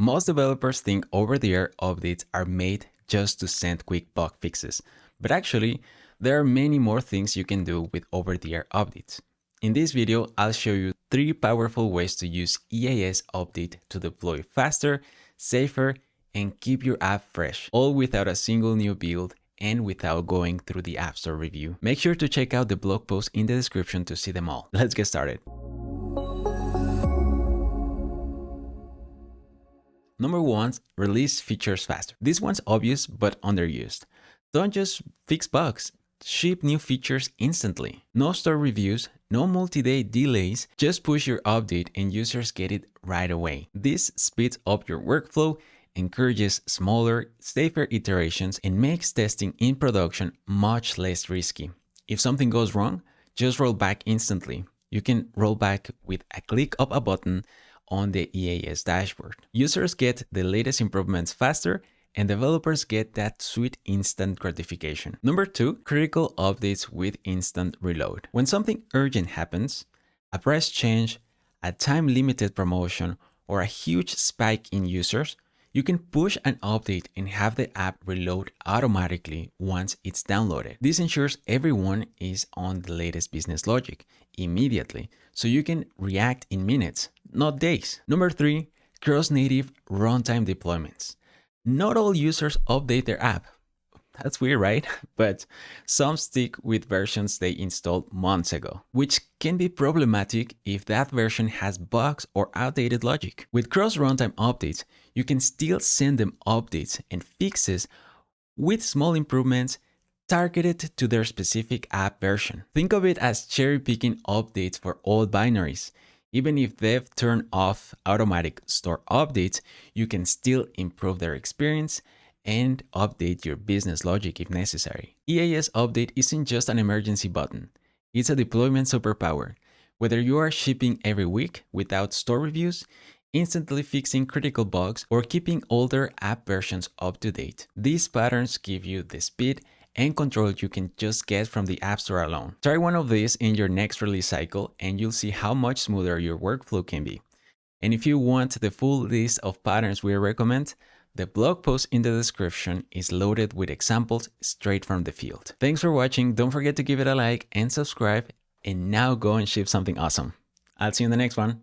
Most developers think over-the-air updates are made just to send quick bug fixes, but actually, there are many more things you can do with over-the-air updates. In this video, I'll show you 3 powerful ways to use EAS update to deploy faster, safer, and keep your app fresh, all without a single new build and without going through the App Store review. Make sure to check out the blog post in the description to see them all. Let's get started. Number 1, release features faster. This one's obvious but underused. Don't just fix bugs, ship new features instantly. No store reviews, no multi-day delays, just push your update and users get it right away. This speeds up your workflow, encourages smaller, safer iterations, and makes testing in production much less risky. If something goes wrong, just roll back instantly. You can roll back with a click of a button on the EAS dashboard. Users get the latest improvements faster, and developers get that sweet instant gratification. Number 2, critical updates with instant reload. When something urgent happens, a price change, a time-limited promotion, or a huge spike in users, you can push an update and have the app reload automatically once it's downloaded. This ensures everyone is on the latest business logic immediately, so you can react in minutes, not days. Number 3, cross-native runtime deployments. Not all users update their app. That's weird, right? But some stick with versions they installed months ago, which can be problematic if that version has bugs or outdated logic. With cross-runtime updates, you can still send them updates and fixes with small improvements targeted to their specific app version. Think of it as cherry-picking updates for old binaries. Even if they've turned off automatic store updates, you can still improve their experience and update your business logic if necessary. EAS update isn't just an emergency button. It's a deployment superpower. Whether you are shipping every week without store reviews, instantly fixing critical bugs, or keeping older app versions up to date, these patterns give you the speed and control you can just get from the App Store alone. Try one of these in your next release cycle and you'll see how much smoother your workflow can be. And if you want the full list of patterns we recommend, the blog post in the description is loaded with examples straight from the field. Thanks for watching. Don't forget to give it a like and subscribe. And now go and ship something awesome. I'll see you in the next one.